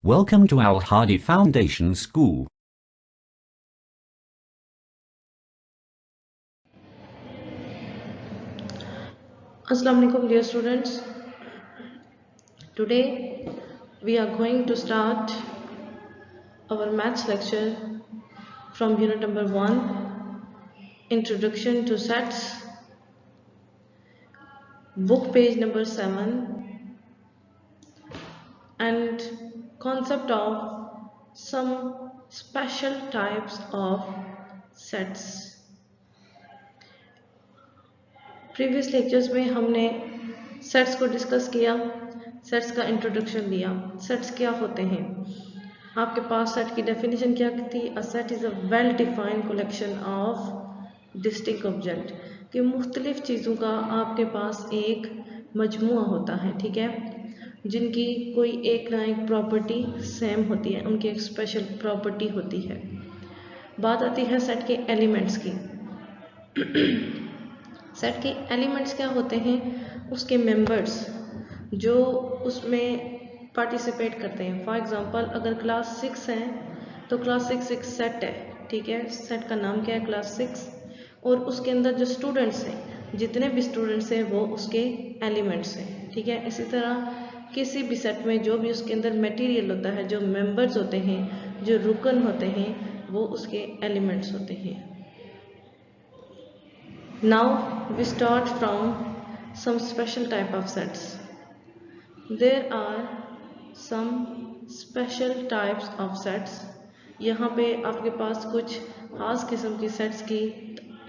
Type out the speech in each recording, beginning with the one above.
Welcome to Al Hadi Foundation School. Assalamu alaikum dear students. Today we are going to start our maths lecture from unit number 1, Introduction to Sets, book page number 7, and concept of some special types of sets. Previous lectures में हमने sets को discuss किया, sets का introduction दिया, sets क्या होते हैं, आपके पास सेट की डेफिनेशन क्या थी। A set is a well defined collection of distinct object, कि मुख्तलिफ चीज़ों का आपके पास एक मजमुआ होता है, ठीक है, जिनकी कोई एक ना एक प्रॉपर्टी सेम होती है, उनकी एक स्पेशल प्रॉपर्टी होती है। बात आती है सेट के एलिमेंट्स की। सेट के एलिमेंट्स क्या होते हैं, उसके मेंबर्स जो उसमें पार्टिसिपेट करते हैं। फॉर एग्जांपल अगर क्लास 6 है तो क्लास 6 एक सेट है, ठीक है, सेट का नाम क्या है, क्लास 6, और उसके अंदर जो स्टूडेंट्स हैं, जितने भी स्टूडेंट्स हैं वो उसके एलिमेंट्स हैं, ठीक है। इसी तरह किसी भी सेट में जो भी उसके अंदर मटेरियल होता है, जो मेंबर्स होते हैं, जो रुकन होते हैं, वो उसके एलिमेंट्स होते हैं। Now we start from some special type of sets. There are some special types of sets. यहाँ पे आपके पास कुछ खास किस्म की सेट्स की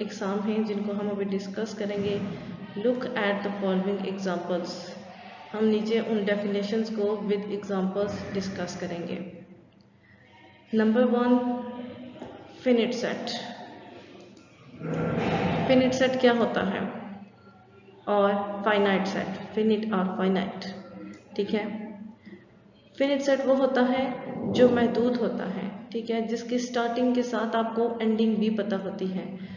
एग्जाम हैं जिनको हम अभी डिस्कस करेंगे। Look at the following examples. हम नीचे उन डेफिनेशंस को विद एग्जांपल्स डिस्कस करेंगे। Number 1, finite set. Finite set क्या होता है, और फाइनाइट सेट, फिनिट और फाइनाइट, ठीक है। फिनिट सेट वो होता है जो महदूद होता है, ठीक है, जिसकी स्टार्टिंग के साथ आपको एंडिंग भी पता होती है।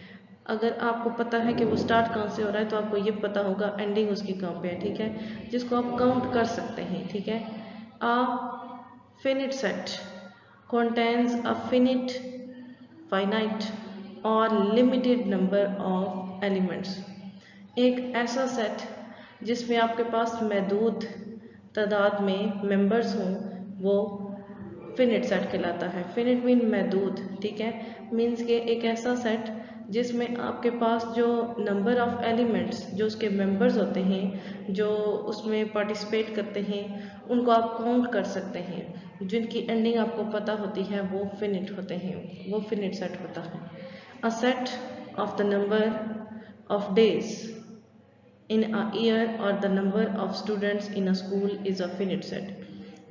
अगर आपको पता है कि वो स्टार्ट कहाँ से हो रहा है तो आपको ये पता होगा एंडिंग उसकी कहाँ पे है, ठीक है, जिसको आप काउंट कर सकते हैं, ठीक है। A finite set contains a finite, finite और लिमिटेड नंबर ऑफ एलिमेंट्स। एक ऐसा सेट जिसमें आपके पास महदूद तादाद में मेंबर्स हों वो फिनिट सेट कहलाता है। फिनिट मीन महदूद, ठीक है, मीन्स के एक ऐसा सेट जिसमें आपके पास जो नंबर ऑफ एलिमेंट्स, जो उसके मेंबर्स होते हैं, जो उसमें पार्टिसिपेट करते हैं, उनको आप काउंट कर सकते हैं, जिनकी एंडिंग आपको पता होती है, वो फिनिट होते हैं, वो फिनिट सेट होता है। A set of the number of days in a year or the number of students in a school is a finite set।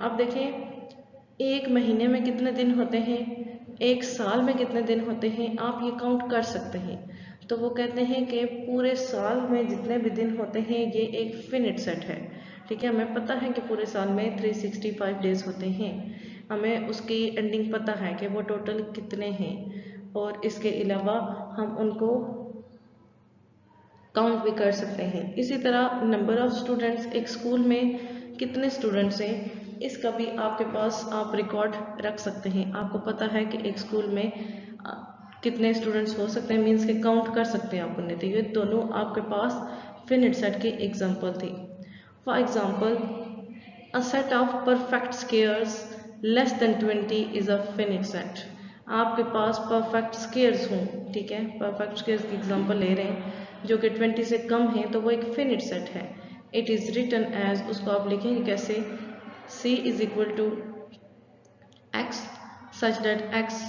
अब देखें, एक महीने में कितने दिन होते हैं, एक साल में कितने दिन होते हैं, आप ये काउंट कर सकते हैं। तो वो कहते हैं कि पूरे साल में जितने भी दिन होते हैं ये एक फिनिट सेट है, ठीक है। हमें पता है कि पूरे साल में 365 डेज होते हैं, हमें उसकी एंडिंग पता है कि वो टोटल कितने हैं, और इसके अलावा हम उनको काउंट भी कर सकते हैं। इसी तरह नंबर ऑफ स्टूडेंट्स, एक स्कूल में कितने स्टूडेंट्स हैं, इसका भी आपके पास आप रिकॉर्ड रख सकते हैं। आपको पता है कि एक स्कूल में कितने स्टूडेंट्स हो सकते हैं, मीन्स के काउंट कर सकते हैं आप उन्हें। तो ये दोनों आपके पास फिनिट सेट की एग्जांपल थी। For example a set of perfect squares less than 20 is a finite set. आपके पास परफेक्ट स्क्वायर्स हों, ठीक है, परफेक्ट स्क्वायर्स की एग्जांपल ले रहे हैं जो कि 20 से कम है, तो वो एक फिनिट सेट है। इट इज़ रिटन एज, उसको आप लिखेंगे कैसे, c is equal to x such that x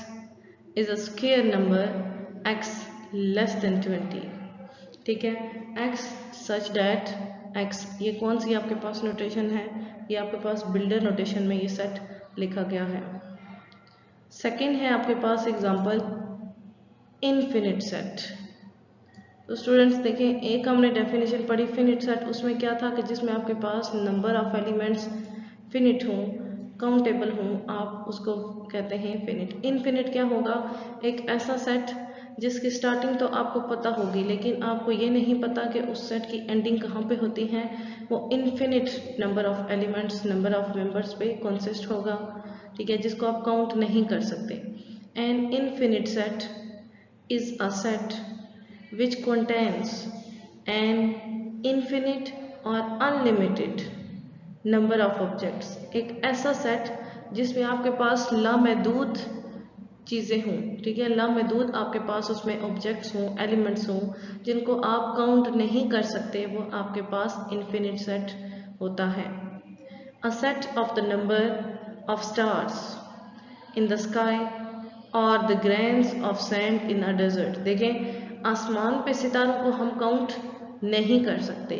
is a square number x less than 20, ठीक है, x सच दैट x, ये कौन सी आपके पास नोटेशन है, ये आपके पास बिल्डर नोटेशन में ये सेट लिखा गया है। सेकेंड है आपके पास एग्जाम्पल इनफिनिट सेट। तो स्टूडेंट्स देखें, एक हमने डेफिनेशन पढ़ी फिनिट सेट, उसमें क्या था कि जिसमें आपके पास नंबर ऑफ एलिमेंट्स फिनिट हों, काउंटेबल हों, आप उसको कहते हैं फिनिट। इनफिनिट क्या होगा, एक ऐसा सेट जिसकी स्टार्टिंग तो आपको पता होगी, लेकिन आपको ये नहीं पता कि उस सेट की एंडिंग कहाँ पे होती है। वो infinite number of elements, number of members पे कंसिस्ट होगा, ठीक है, जिसको आप काउंट नहीं कर सकते। N infinite set is a set which contains an infinite और अनलिमिटेड नंबर ऑफ ऑब्जेक्ट्स। एक ऐसा सेट जिसमें आपके पास लामहदूद चीज़ें हों, ठीक है, लामहदूद आपके पास उसमें ऑब्जेक्ट्स हों, एलिमेंट्स हों, जिनको आप काउंट नहीं कर सकते, वो आपके पास इन्फिनिट सेट होता है। A set of the number of stars in the sky और the grains of sand in a desert. देखें, आसमान पे सितारों को हम काउंट नहीं कर सकते,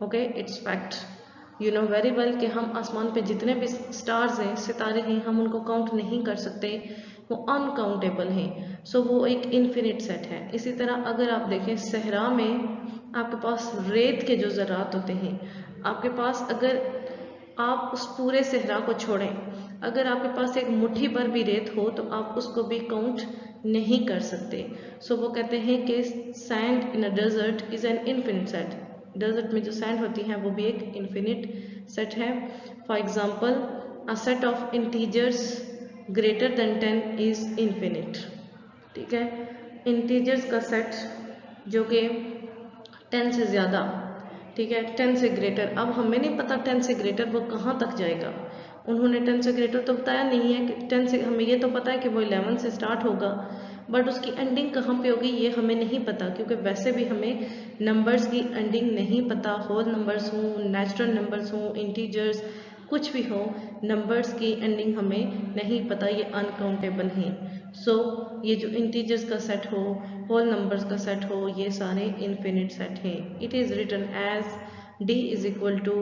okay, it's fact, you know very well कि हम आसमान पे जितने भी स्टार्स हैं, सितारे हैं, हम उनको काउंट नहीं कर सकते, वो अनकाउंटेबल हैं। सो वो एक इन्फिनिट सेट है। इसी तरह अगर आप देखें सहरा में आपके पास रेत के जो ज़रात होते हैं, आपके पास अगर आप उस पूरे सहरा को छोड़ें, अगर आपके पास एक मुट्ठी भर भी रेत हो तो आप उसको भी काउंट नहीं कर सकते। सो वो कहते हैं कि sand in a desert is an infinite set. Desert में जो सैंड होती है वो भी एक इन्फिनिट सेट है। For example, a set of integers greater than 10 is infinite, ठीक है, इंटीजर्स का सेट जो कि 10 से ज़्यादा, ठीक है, 10 से ग्रेटर। अब हमें नहीं पता 10 से ग्रेटर वो कहाँ तक जाएगा, उन्होंने 10 से ग्रेटर तो बताया नहीं है कि 10 से, हमें ये तो पता है कि वो 11 से स्टार्ट होगा, बट उसकी एंडिंग कहाँ पे होगी ये हमें नहीं पता, क्योंकि वैसे भी हमें नंबर्स की एंडिंग नहीं पता। होल नंबर्स हों, नेचुरल नंबर्स हों, इंटीजर्स, कुछ भी हो, नंबर्स की एंडिंग हमें नहीं पता, ये अनकाउंटेबल हैं। सो ये जो इंटीजर्स का सेट हो, होल नंबर्स का सेट हो, ये सारे इन्फिनिट सेट हैं। It is written as D is equal to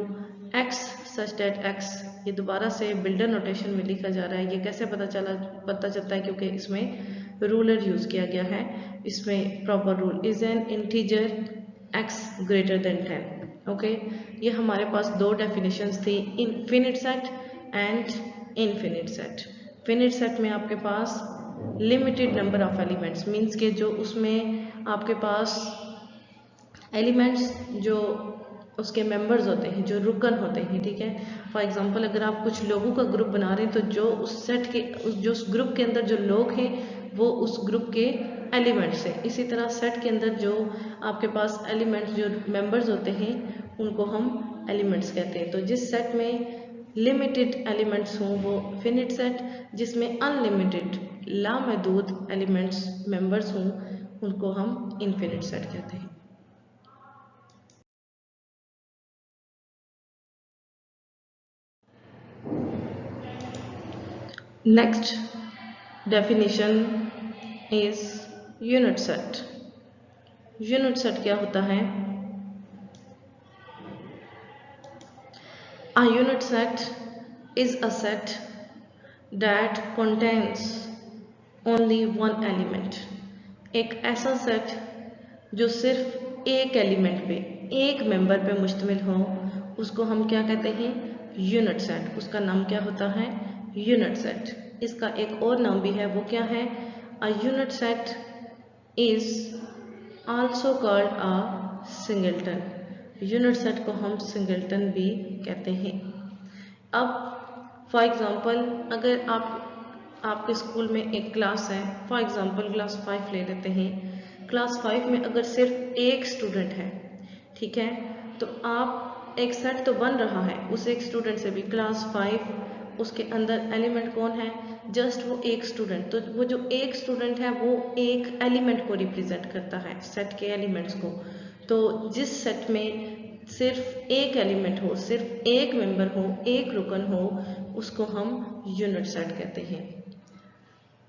X such that X. ये दोबारा से बिल्डर नोटेशन में लिखा जा रहा है। ये कैसे पता चलता है, क्योंकि इसमें रूलर यूज़ किया गया है। इसमें proper rule is an integer x greater than 10। Okay, ये हमारे पास दो डेफिनेशंस थी, infinite set and infinite set. Finite set में आपके पास limited number of elements, means के जो उसमें आपके पास एलिमेंट्स जो उसके मेंबर्स होते हैं, जो रुकन होते हैं, ठीक है। फॉर एग्जांपल, अगर आप कुछ लोगों का ग्रुप बना रहे हैं तो जो उस सेट के जो उस ग्रुप के अंदर जो लोग हैं वो उस ग्रुप के एलिमेंट्स हैं। इसी तरह सेट के अंदर जो आपके पास एलिमेंट्स जो मेंबर्स होते हैं उनको हम एलिमेंट्स कहते हैं। तो जिस सेट में लिमिटेड एलिमेंट्स हों वो फिनिट सेट, जिसमें अनलिमिटेड लामहदूद एलिमेंट्स मेंबर्स हों उनको हम इनफिनिट सेट कहते हैं। Next definition is unit set. Unit set क्या होता है? A unit set is a set that contains only one element. एक ऐसा सेट जो सिर्फ एक एलिमेंट पे, एक मेंबर पे मुश्तमिल हो, उसको हम क्या कहते हैं? Unit set. उसका नाम क्या होता है? Unit set. इसका एक और नाम भी है, वो क्या है? A unit set is also called a singleton. Unit set को हम सिंगल्टन भी कहते हैं। अब फॉर एग्जांपल, अगर आपके स्कूल में एक क्लास है, फॉर एग्जांपल क्लास 5 ले लेते हैं। क्लास 5 में अगर सिर्फ एक स्टूडेंट है, ठीक है, तो आप एक सेट तो बन रहा है उस एक स्टूडेंट से भी। क्लास 5 उसके अंदर एलिमेंट कौन है? जस्ट वो एक स्टूडेंट। तो वो जो एक स्टूडेंट है वो एक एलिमेंट को रिप्रेजेंट करता है, सेट के एलिमेंट्स को। तो जिस सेट में सिर्फ एक एलिमेंट हो, सिर्फ एक मेंबर हो, एक रुकन हो, उसको हम यूनिट सेट कहते हैं।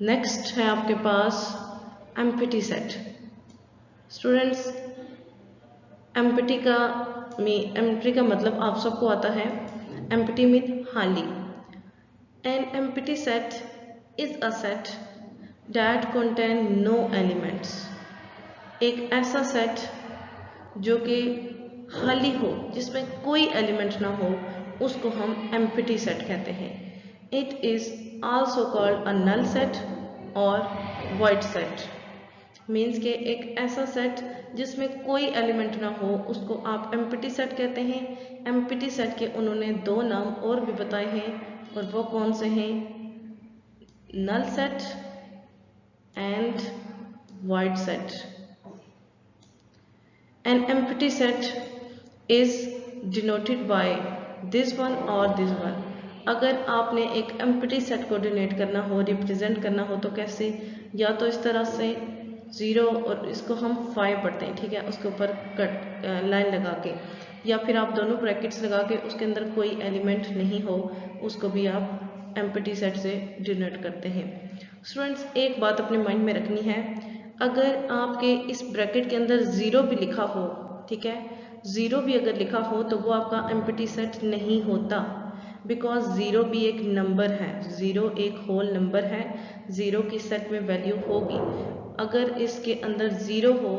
नेक्स्ट है आपके पास एम्प्टी सेट। स्टूडेंट्स, एम्प्टी का मतलब आप सबको आता है। एम्प्टी मीन खाली। An empty set is a set that contain no elements. एक ऐसा सेट जो कि खाली हो, जिसमें कोई एलिमेंट ना हो, उसको हम empty set कहते हैं। It is also called a null set or void set. Means के एक ऐसा सेट जिसमें कोई एलिमेंट ना हो उसको आप एम्प्टी सेट कहते हैं। एम्प्टी सेट के उन्होंने दो नाम और भी बताए हैं और वो कौन से हैं, null set and void set. An empty set is denoted by this one or this one. अगर आपने एक empty set को डिनोट करना हो, रिप्रेजेंट करना हो तो कैसे, या तो इस तरह से 0 और इसको हम 5 पढ़ते हैं, ठीक है, उसके ऊपर कट लाइन लगा के, या फिर आप दोनों ब्रैकेट्स लगा के उसके अंदर कोई एलिमेंट नहीं हो उसको भी आप एम्प्टी सेट से डिनोट करते हैं। स्टूडेंट्स एक बात अपने माइंड में रखनी है, अगर आपके इस ब्रैकेट के अंदर 0 भी लिखा हो, ठीक है, 0 भी अगर लिखा हो तो वो आपका एम्प्टी सेट नहीं होता, बिकॉज 0 भी एक नंबर है, 0 एक होल नंबर है, 0 की सेट में वैल्यू होगी। अगर इसके अंदर 0 हो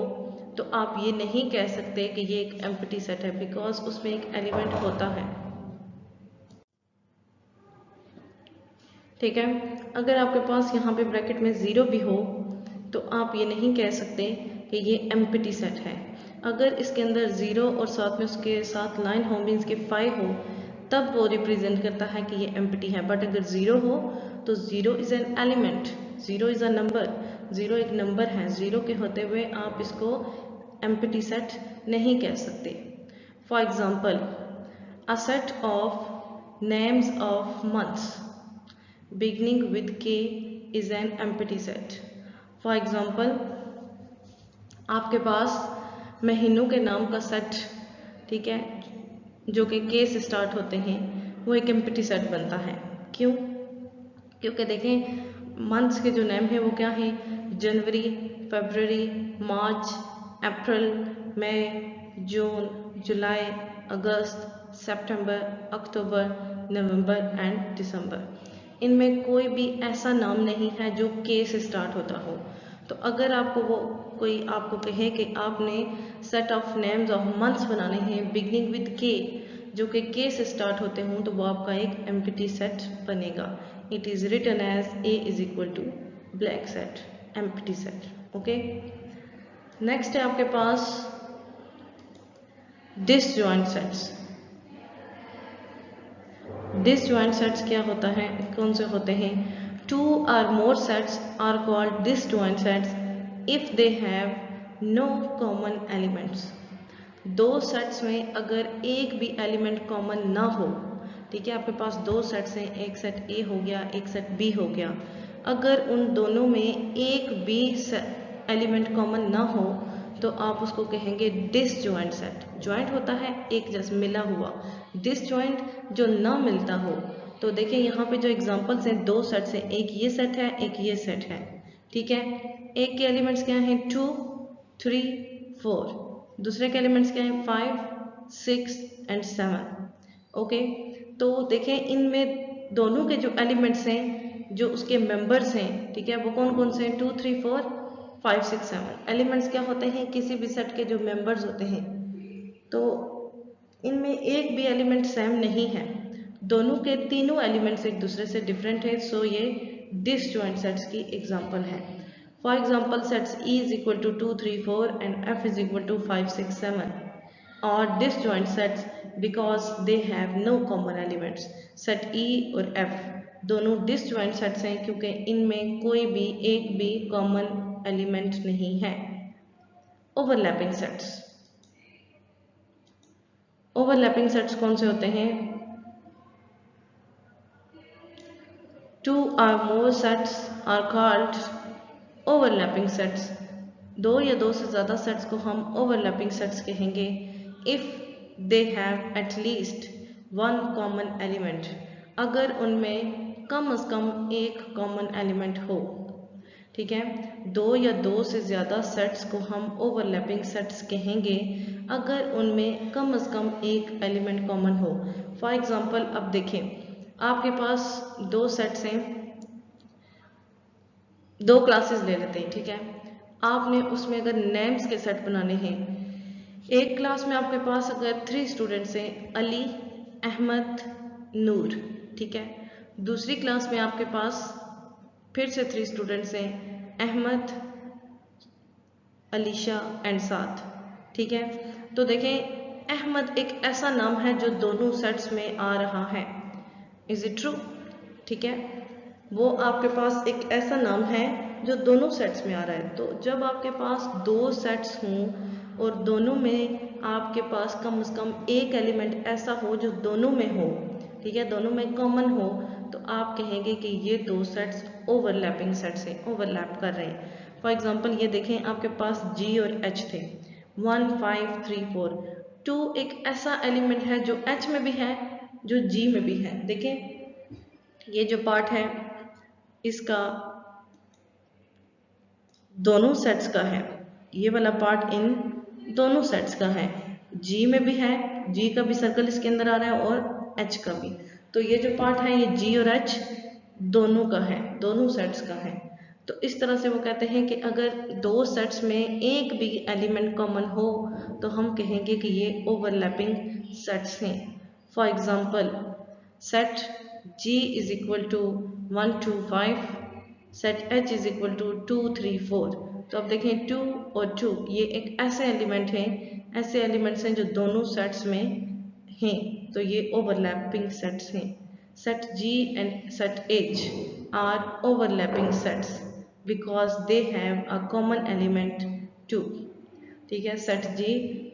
तो आप ये नहीं कह सकते कि ये एक एम्प्टी सेट है, बिकॉज उसमें एक एलिमेंट होता है, ठीक है। अगर आपके पास यहाँ पे ब्रैकेट में 0 भी हो तो आप ये नहीं कह सकते कि ये एम्प्टी सेट है। अगर इसके अंदर 0 और साथ में उसके साथ लाइन हो, मीन्स के 5 हो, तब वो रिप्रेजेंट करता है कि ये एम्प्टी है। बट अगर 0 हो तो 0 is an element, 0 is a number, 0 एक नंबर है, 0 के होते हुए आप इसको एम्प्टी सेट नहीं कह सकते। For example, a set of names of months beginning with K is an empty set. For example, आपके पास महीनों के नाम का सेट, ठीक है, जो कि K से स्टार्ट होते हैं, वो एक एम्प्टी सेट बनता है। क्यों? क्योंकि देखें मंथ्स के जो नेम हैं वो क्या हैं, जनवरी, फरवरी, मार्च, अप्रैल, मई, जून, जुलाई, अगस्त, सितंबर, अक्टूबर, नवंबर एंड दिसंबर। इनमें कोई भी ऐसा नाम नहीं है जो के से स्टार्ट होता हो। तो अगर आपको वो कोई आपको कहे कि आपने set of names of months बनाने हैं बिगनिंग विद के, जो कि के से स्टार्ट होते हों, तो वो आपका एक एम्प्टी सेट बनेगा। It is written as A is equal to black set, empty set. Okay, next है आपके पास डिसजॉइंट सेट्स। डिसजॉइंट सेट्स क्या होता है, कौन से होते हैं, 2 or more sets are called disjoint sets if they have no common elements. दो सेट्स में अगर एक भी एलिमेंट कॉमन ना हो, ठीक है, आपके पास दो सेट्स हैं, एक सेट ए हो गया, एक सेट बी हो गया, अगर उन दोनों में एक भी एलिमेंट कॉमन ना हो तो आप उसको कहेंगे डिसजॉइंट सेट। जॉइंट होता है एक जैसे मिला हुआ, डिसजॉइंट जो ना मिलता हो। तो देखिए यहाँ पे जो एग्जांपल्स हैं, दो सेट्स हैं, एक ये सेट है, एक ये सेट है, ठीक है। एक के एलिमेंट्स क्या हैं, 2, 3, 4, दूसरे के एलिमेंट्स क्या हैं, 5, 6 एंड 7। ओके, तो देखें इनमें दोनों के जो एलिमेंट्स हैं, जो उसके मेंबर्स हैं, ठीक है, वो कौन कौन से हैं, 2, 3, 4, 5, 6, 7। एलिमेंट्स क्या होते हैं, किसी भी सेट के जो मेंबर्स होते हैं। तो इनमें एक भी एलिमेंट सेम नहीं है, दोनों के तीनों एलिमेंट्स एक दूसरे से डिफरेंट है। सो ये डिसजॉइंट सेट्स की एग्जांपल है। For example, sets E is equal to 2, 3, 4 and F is equal to 5, 6, 7 और disjoint sets because they have no common elements. Set E और F दोनों डिसजॉइंट सेट्स हैं क्योंकि इनमें कोई भी एक भी कॉमन एलिमेंट नहीं है। ओवरलैपिंग सेट्स, ओवरलैपिंग सेट्स कौन से होते हैं, 2 or more sets are called overlapping sets। दो या दो से ज़्यादा सेट्स को हम ओवरलैपिंग सेट्स कहेंगे if they have at least one common element, अगर उनमें कम से कम एक कॉमन एलिमेंट हो, ठीक है। दो या दो से ज़्यादा सेट्स को हम ओवरलैपिंग सेट्स कहेंगे अगर उनमें कम से कम एक एलिमेंट कॉमन हो। फॉर एग्जांपल, अब देखें आपके पास दो सेट्स हैं, दो क्लासेस ले लेते हैं, ठीक है। आपने उसमें अगर नेम्स के सेट बनाने हैं, एक क्लास में आपके पास अगर 3 स्टूडेंट्स हैं, अली, अहमद, नूर, ठीक है। दूसरी क्लास में आपके पास फिर से 3 स्टूडेंट्स हैं, अहमद, अलीशा एंड साथ। ठीक है, तो देखें अहमद एक ऐसा नाम है जो दोनों सेट्स में आ रहा है। Is it true? ठीक है, वो आपके पास एक ऐसा नाम है जो दोनों सेट्स में आ रहा है। तो जब आपके पास दो सेट्स हों और दोनों में आपके पास कम से कम एक एलिमेंट ऐसा हो जो दोनों में हो, ठीक है, दोनों में कॉमन हो, तो आप कहेंगे कि ये दो सेट्स ओवरलैपिंग सेट्स हैं, ओवरलैप कर रहे हैं। फॉर एग्जांपल ये देखें, आपके पास G और H थे, 1 5 3 4। 2 एक ऐसा एलिमेंट है जो H में भी है, जो G में भी है। देखें ये जो पार्ट है इसका दोनों सेट्स का है, ये वाला पार्ट इन दोनों सेट्स का है। G में भी है, G का भी सर्कल इसके अंदर आ रहा है और H का भी। तो ये जो पार्ट है ये G और H दोनों का है, दोनों सेट्स का है। तो इस तरह से वो कहते हैं कि अगर दो सेट्स में एक भी एलिमेंट कॉमन हो तो हम कहेंगे कि ये ओवरलैपिंग सेट्स हैं। For example set G is equal to 1 2 5, set H is equal to 2 3 4। तो अब देखें 2 और 2 ये एक ऐसे एलिमेंट हैं, ऐसे एलिमेंट्स हैं जो दोनों सेट्स में हैं, तो ये ओवरलैपिंग सेट्स हैं। Set G and set H are overlapping sets because they have a common element 2। ठीक है, set G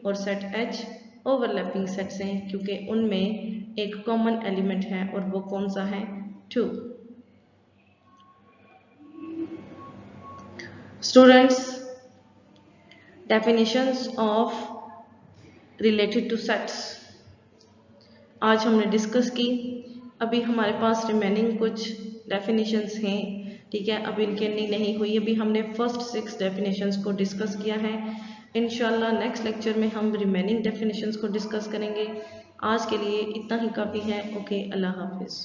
और set H overlapping sets हैं क्योंकि उनमें एक common element है और वो कौन सा है? 2। Students, definitions of related to sets आज हमने डिस्कस की। अभी हमारे पास रिमेनिंग कुछ डेफिनेशंस हैं, ठीक है, अभी इनकी एंडिंग नहीं हुई। अभी हमने फर्स्ट 6 डेफिनेशंस को डिस्कस किया है। इंशाल्लाह नेक्स्ट लेक्चर में हम रिमेनिंग डेफिनेशंस को डिस्कस करेंगे। आज के लिए इतना ही काफ़ी है। ओके, अल्लाह हाफिज़।